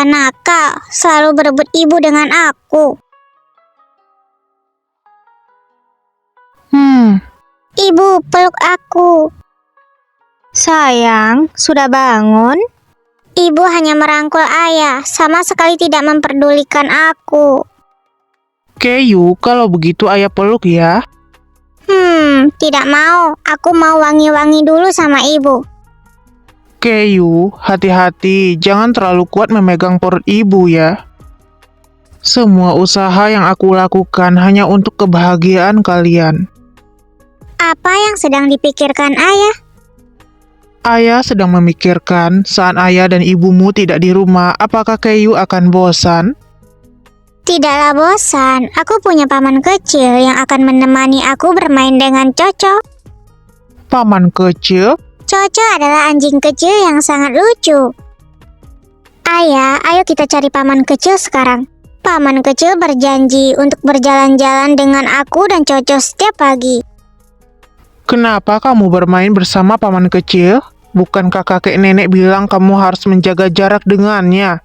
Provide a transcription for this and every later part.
Dia nakal, selalu berebut ibu dengan aku. Ibu, peluk aku. Sayang, sudah bangun? Ibu hanya merangkul ayah, sama sekali tidak memperdulikan aku. Keyu, kalau begitu ayah peluk ya. Tidak mau. Aku mau wangi-wangi dulu sama ibu. Keyu, hati-hati, jangan terlalu kuat memegang perut ibu ya. Semua usaha yang aku lakukan hanya untuk kebahagiaan kalian. Apa yang sedang dipikirkan ayah? Ayah sedang memikirkan saat ayah dan ibumu tidak di rumah, apakah Keyu akan bosan? Tidaklah bosan. Aku punya paman kecil yang akan menemani aku bermain dengan Coco. Paman kecil? Coco adalah anjing kecil yang sangat lucu. Ayah, ayo kita cari paman kecil sekarang. Paman kecil berjanji untuk berjalan-jalan dengan aku dan Coco setiap pagi. Kenapa kamu bermain bersama paman kecil? Bukankah kakek nenek bilang kamu harus menjaga jarak dengannya?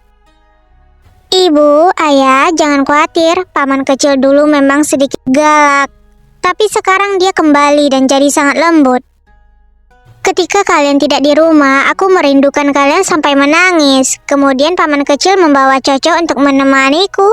Ibu, ayah, jangan khawatir. Paman kecil dulu memang sedikit galak. Tapi sekarang dia kembali dan jadi sangat lembut. Ketika kalian tidak di rumah, aku merindukan kalian sampai menangis. Kemudian paman kecil membawa Coco untuk menemaniku.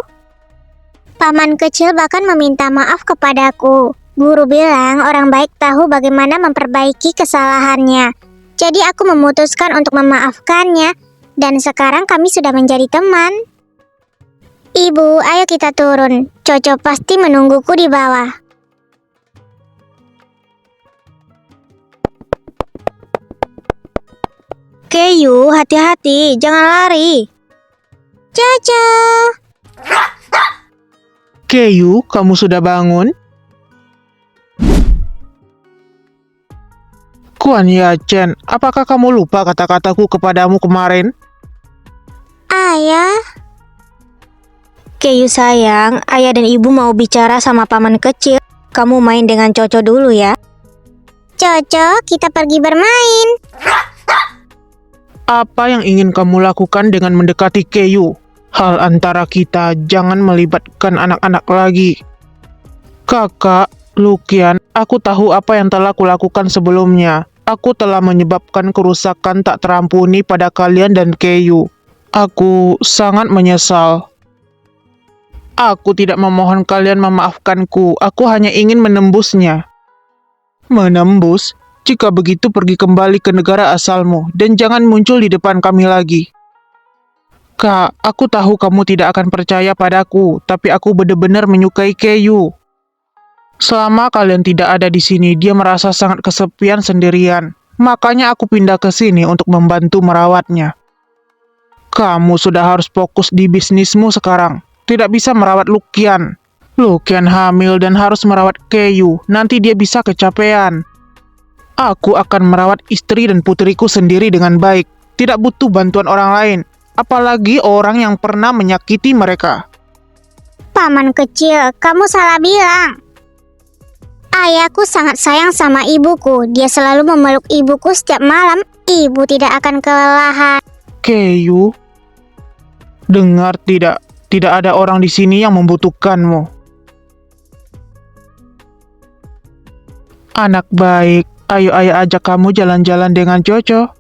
Paman kecil bahkan meminta maaf kepadaku. Guru bilang orang baik tahu bagaimana memperbaiki kesalahannya. Jadi aku memutuskan untuk memaafkannya. Dan sekarang kami sudah menjadi teman. Ibu, ayo kita turun. Coco pasti menungguku di bawah. Keyu, hati-hati, jangan lari. Coco. Keyu, kamu sudah bangun? Kuan Yacen, apakah kamu lupa kata-kataku kepadamu kemarin? Ayah. Keyu sayang, ayah dan ibu mau bicara sama paman kecil. Kamu main dengan Coco dulu ya. Coco, kita pergi bermain. Apa yang ingin kamu lakukan dengan mendekati Keyu? Hal antara kita jangan melibatkan anak-anak lagi. Kakak, Lukian, aku tahu apa yang telah kulakukan sebelumnya. Aku telah menyebabkan kerusakan tak terampuni pada kalian dan Keyu. Aku sangat menyesal. Aku tidak memohon kalian memaafkanku. Aku hanya ingin menembusnya. Menembus? Jika begitu pergi kembali ke negara asalmu dan jangan muncul di depan kami lagi. Kak, aku tahu kamu tidak akan percaya padaku, tapi aku benar-benar menyukai Keyu. Selama kalian tidak ada di sini, dia merasa sangat kesepian sendirian. Makanya aku pindah ke sini untuk membantu merawatnya. Kamu sudah harus fokus di bisnismu sekarang. Tidak bisa merawat Lukian. Lukian hamil dan harus merawat Keyu. Nanti dia bisa kecapean. Aku akan merawat istri dan putriku sendiri dengan baik. Tidak butuh bantuan orang lain. Apalagi orang yang pernah menyakiti mereka. Paman kecil, kamu salah bilang. Ayahku sangat sayang sama ibuku. Dia selalu memeluk ibuku setiap malam. Ibu tidak akan kelelahan. Keyu, dengar tidak? Tidak ada orang di sini yang membutuhkanmu. Anak baik, ayo ayah ajak kamu jalan-jalan dengan Coco.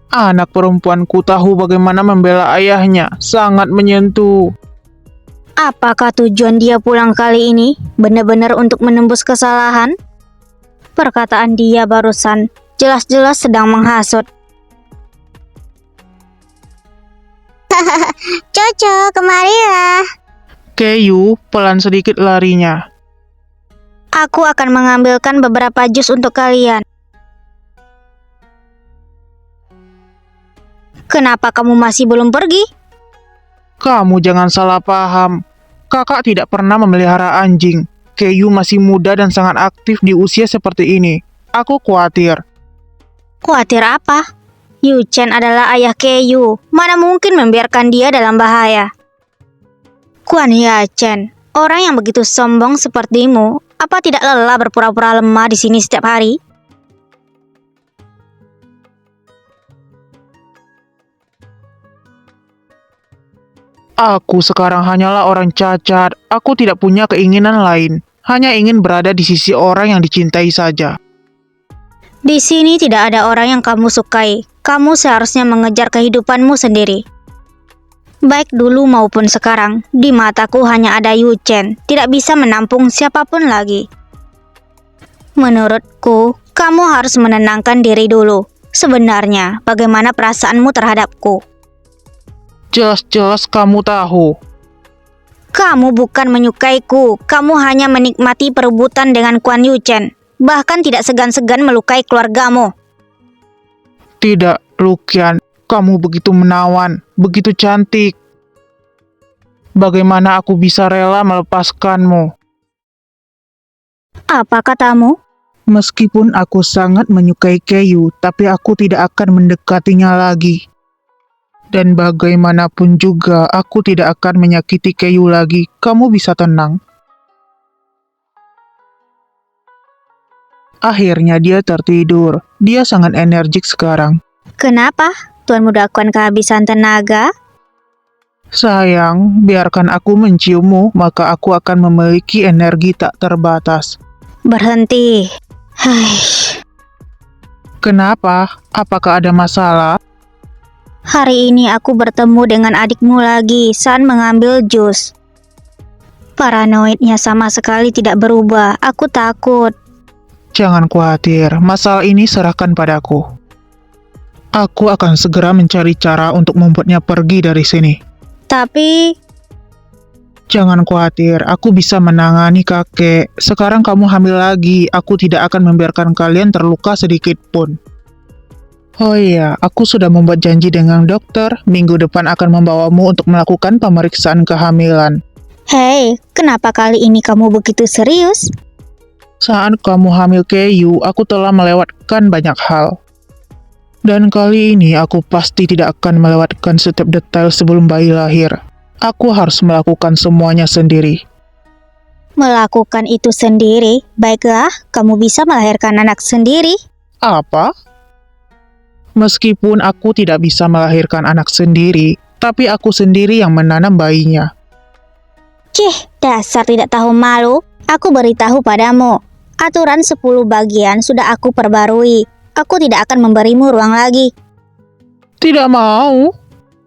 Anak perempuanku tahu bagaimana membela ayahnya, sangat menyentuh. Apakah tujuan dia pulang kali ini benar-benar untuk menembus kesalahan? Perkataan dia barusan jelas-jelas sedang menghasut. Coco, kemarilah. Keyu, pelan sedikit larinya. Aku akan mengambilkan beberapa jus untuk kalian. Kenapa kamu masih belum pergi? Kamu jangan salah paham. Kakak tidak pernah memelihara anjing. Keyu masih muda dan sangat aktif di usia seperti ini. Aku khawatir. Khawatir apa? Yu Chen adalah ayah Keyu. Mana mungkin membiarkan dia dalam bahaya? Kuan Yacen, orang yang begitu sombong sepertimu, apa tidak lelah berpura-pura lemah di sini setiap hari? Aku sekarang hanyalah orang cacat. Aku tidak punya keinginan lain. Hanya ingin berada di sisi orang yang dicintai saja. Di sini tidak ada orang yang kamu sukai. Kamu seharusnya mengejar kehidupanmu sendiri. Baik dulu maupun sekarang, di mataku hanya ada Yu Chen. Tidak bisa menampung siapapun lagi. Menurutku, kamu harus menenangkan diri dulu. Sebenarnya, bagaimana perasaanmu terhadapku? Jelas-jelas kamu tahu. Kamu bukan menyukaiku, kamu hanya menikmati perebutan dengan Kuan Yu Chen. Bahkan tidak segan-segan melukai keluargamu. Tidak, Luqian. Kamu begitu menawan, begitu cantik. Bagaimana aku bisa rela melepaskanmu? Apa katamu? Meskipun aku sangat menyukai Keiyu, tapi aku tidak akan mendekatinya lagi. Dan bagaimanapun juga, aku tidak akan menyakiti Keiyu lagi. Kamu bisa tenang. Akhirnya dia tertidur. Dia sangat energik sekarang. Kenapa? Tuan Muda Kuan kehabisan tenaga? Sayang, biarkan aku menciummu, maka aku akan memiliki energi tak terbatas. Berhenti. Kenapa? Apakah ada masalah? Hari ini aku bertemu dengan adikmu lagi saat mengambil jus. Paranoidnya sama sekali tidak berubah. Aku takut. Jangan khawatir, masalah ini serahkan padaku. Aku akan segera mencari cara untuk membuatnya pergi dari sini. Tapi Jangan khawatir, aku bisa menangani kakek. Sekarang kamu hamil lagi, aku tidak akan membiarkan kalian terluka sedikit pun. Oh iya, aku sudah membuat janji dengan dokter. Minggu depan akan membawamu untuk melakukan pemeriksaan kehamilan. hei, kenapa kali ini kamu begitu serius? Saat kamu hamil Keiyu, aku telah melewatkan banyak hal. Dan kali ini aku pasti tidak akan melewatkan setiap detail sebelum bayi lahir. Aku harus melakukan semuanya sendiri. Melakukan itu sendiri? Baiklah, kamu bisa melahirkan anak sendiri. Apa? Meskipun aku tidak bisa melahirkan anak sendiri, tapi aku sendiri yang menanam bayinya. Cih, dasar tidak tahu malu. Aku beritahu padamu, aturan 10 bagian sudah aku perbarui. Aku tidak akan memberimu ruang lagi. Tidak mau.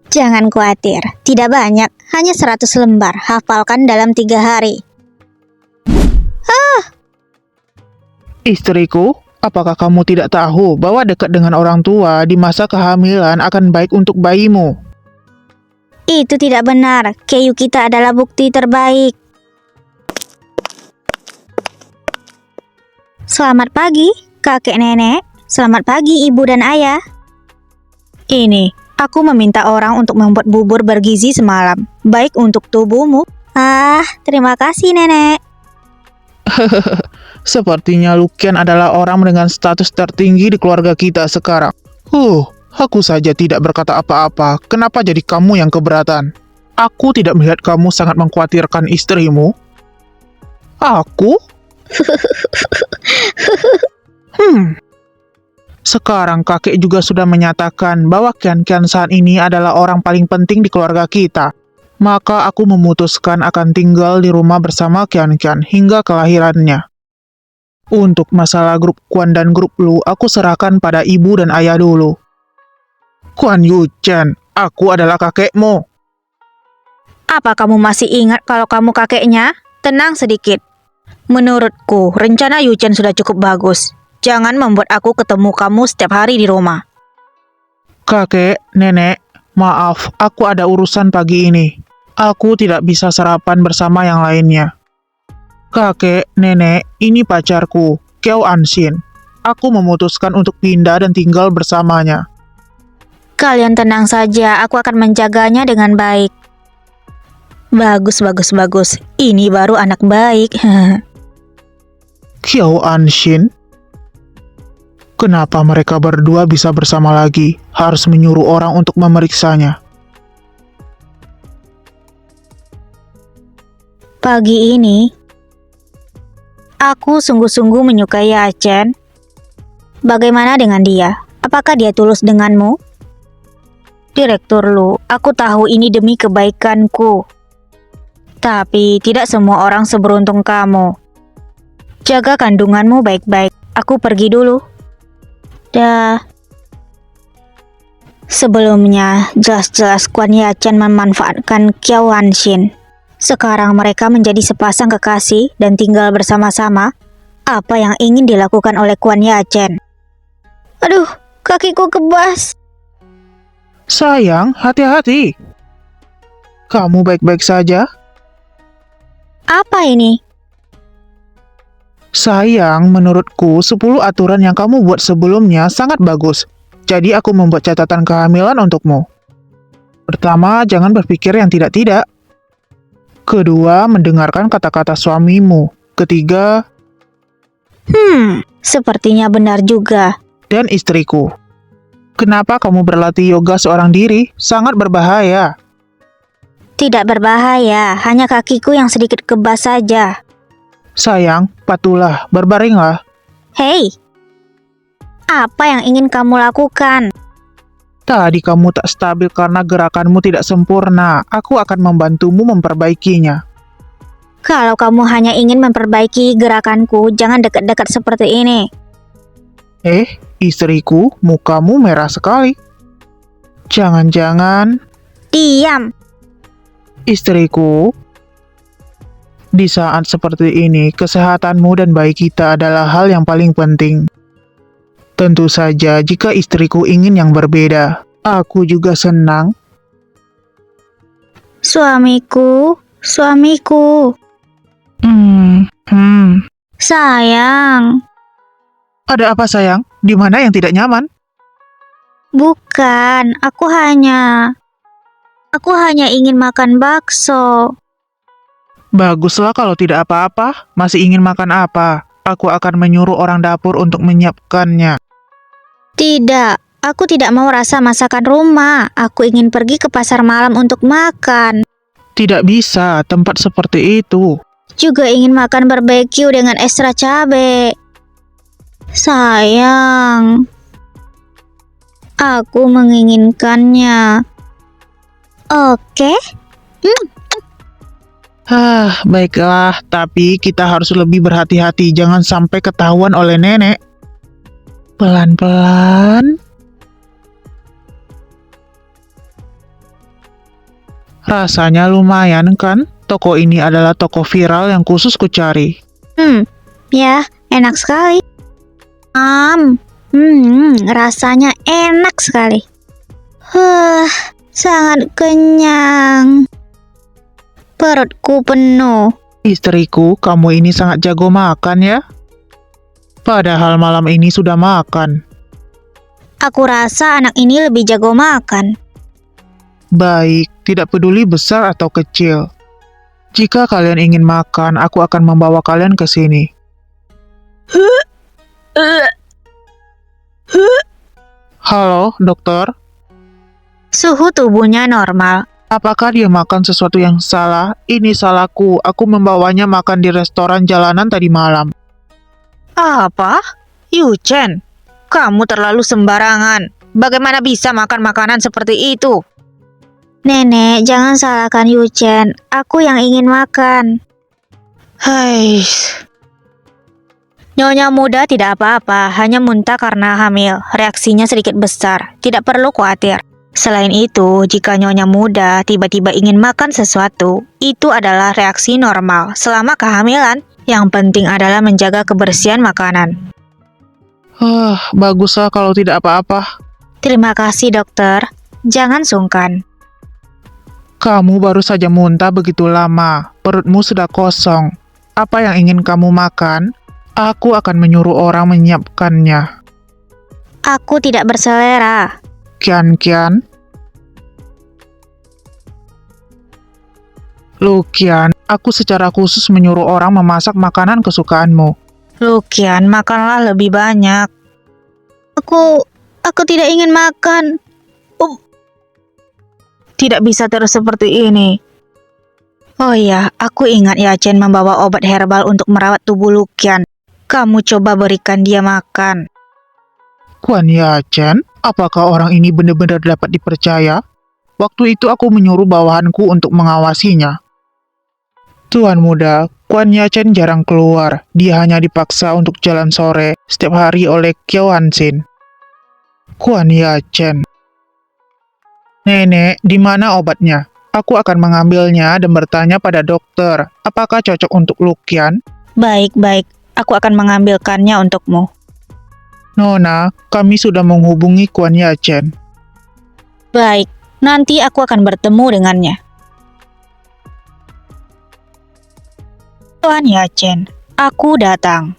Jangan khawatir, tidak banyak, hanya 100 lembar. Hafalkan dalam 3 hari. Istriku, apakah kamu tidak tahu bahwa dekat dengan orang tua di masa kehamilan akan baik untuk bayimu? Itu tidak benar. Keiyu kita adalah bukti terbaik. Selamat pagi, kakek nenek. Selamat pagi, ibu dan ayah. Ini, aku meminta orang untuk membuat bubur bergizi semalam. Baik untuk tubuhmu. Ah, terima kasih, nenek. Sepertinya Luqian adalah orang dengan status tertinggi di keluarga kita sekarang. Aku saja tidak berkata apa-apa. Kenapa jadi kamu yang keberatan? Aku tidak melihat kamu sangat mengkhawatirkan istrimu. Aku? Sekarang kakek juga sudah menyatakan bahwa Qian-Qian saat ini adalah orang paling penting di keluarga kita. Maka aku memutuskan akan tinggal di rumah bersama Qian-Qian hingga kelahirannya. Untuk masalah grup Kuan dan grup Lu, aku serahkan pada ibu dan ayah dulu. Kuan Yu Chen, aku adalah kakekmu. Apa kamu masih ingat kalau kamu kakeknya? Tenang sedikit. Menurutku, rencana Yu Chen sudah cukup bagus. Jangan membuat aku ketemu kamu setiap hari di rumah. Kakek, nenek, maaf, aku ada urusan pagi ini. Aku tidak bisa sarapan bersama yang lainnya. Kakek, nenek, ini pacarku, Kiao Anshin. Aku memutuskan untuk pindah dan tinggal bersamanya. Kalian tenang saja, aku akan menjaganya dengan baik. Bagus, bagus, bagus. Ini baru anak baik. Kiao Anshin? Kenapa mereka berdua bisa bersama lagi? Harus menyuruh orang untuk memeriksanya. Pagi ini, aku sungguh-sungguh menyukai Chen. Bagaimana dengan dia? Apakah dia tulus denganmu? Direktur Lu, aku tahu ini demi kebaikanku. Tapi tidak semua orang seberuntung kamu. Jaga kandunganmu baik-baik. Aku pergi dulu. Dah. Sebelumnya, jelas-jelas Kuan Yachan memanfaatkan Qiao Hanshin. Sekarang mereka menjadi sepasang kekasih dan tinggal bersama-sama. Apa yang ingin dilakukan oleh Kuan Yachan? Aduh, kakiku kebas. Sayang, hati-hati. Kamu baik-baik saja? Apa ini? Sayang, menurutku 10 aturan yang kamu buat sebelumnya sangat bagus. Jadi aku membuat catatan kehamilan untukmu. Pertama, jangan berpikir yang tidak-tidak. Kedua, mendengarkan kata-kata suamimu. Ketiga, Sepertinya benar juga. dan istriku. Kenapa kamu berlatih yoga seorang diri? Sangat berbahaya. Tidak berbahaya, hanya kakiku yang sedikit kebas saja. Sayang, patulah, berbaringlah. Hei, apa yang ingin kamu lakukan? Tadi kamu tak stabil karena gerakanmu tidak sempurna. Aku akan membantumu memperbaikinya. Kalau kamu hanya ingin memperbaiki gerakanku, jangan dekat-dekat seperti ini. Istriku, mukamu merah sekali. Jangan-jangan, Diam. istriku, di saat seperti ini, kesehatanmu dan bayi kita adalah hal yang paling penting. Tentu saja, jika istriku ingin yang berbeda, aku juga senang. Suamiku. Sayang. Ada apa sayang? Di mana yang tidak nyaman? Bukan, aku hanya ingin makan bakso. Baguslah kalau tidak apa-apa. Masih ingin makan apa? Aku akan menyuruh orang dapur untuk menyiapkannya. Tidak, aku tidak mau rasa masakan rumah. Aku ingin pergi ke pasar malam untuk makan. Tidak bisa, tempat seperti itu. Juga ingin makan barbeque dengan ekstra cabai. Sayang, aku menginginkannya. Oke? Baiklah, tapi kita harus lebih berhati-hati. Jangan sampai ketahuan oleh nenek. Pelan-pelan. Rasanya lumayan kan? Toko ini adalah toko viral yang khusus kucari. Ya, enak sekali. Rasanya enak sekali. Sangat kenyang. Perutku penuh. Istriku, kamu ini sangat jago makan ya? Padahal malam ini sudah makan. Aku rasa anak ini lebih jago makan. Baik, tidak peduli besar atau kecil. Jika kalian ingin makan, aku akan membawa kalian ke sini. Halo, dokter. Suhu tubuhnya normal. Apakah dia makan sesuatu yang salah? Ini salahku. Aku membawanya makan di restoran jalanan tadi malam. Apa? Yuchen, kamu terlalu sembarangan. Bagaimana bisa makan makanan seperti itu? Nenek, jangan salahkan Yuchen. Aku yang ingin makan. Hai. Nyonya muda tidak apa-apa, hanya muntah karena hamil. Reaksinya sedikit besar, tidak perlu khawatir. Selain itu, jika nyonya muda tiba-tiba ingin makan sesuatu, itu adalah reaksi normal selama kehamilan. Yang penting adalah menjaga kebersihan makanan. Baguslah kalau tidak apa-apa. Terima kasih dokter, jangan sungkan. Kamu baru saja muntah begitu lama. Perutmu sudah kosong. Apa yang ingin kamu makan? Aku akan menyuruh orang menyiapkannya. Aku tidak berselera. Kian. Lukian, aku secara khusus menyuruh orang memasak makanan kesukaanmu. Lukian, makanlah lebih banyak. Aku tidak ingin makan. Tidak bisa terus seperti ini. Oh iya, aku ingat Yacen membawa obat herbal untuk merawat tubuh Lukian. Kamu coba berikan dia makan. Kuan Yachen, apakah orang ini benar-benar dapat dipercaya? Waktu itu aku menyuruh bawahanku untuk mengawasinya. Tuan muda, Kuan Yachen jarang keluar. Dia hanya dipaksa untuk jalan sore setiap hari oleh Kiao Hansin. Kuan Yachen. Nenek, di mana obatnya? Aku akan mengambilnya dan bertanya pada dokter, apakah cocok untuk Lukian? Baik-baik, aku akan mengambilkannya untukmu. Nona, kami sudah menghubungi Kuan Yachen. Baik, nanti aku akan bertemu dengannya. Tuan Yachen, aku datang.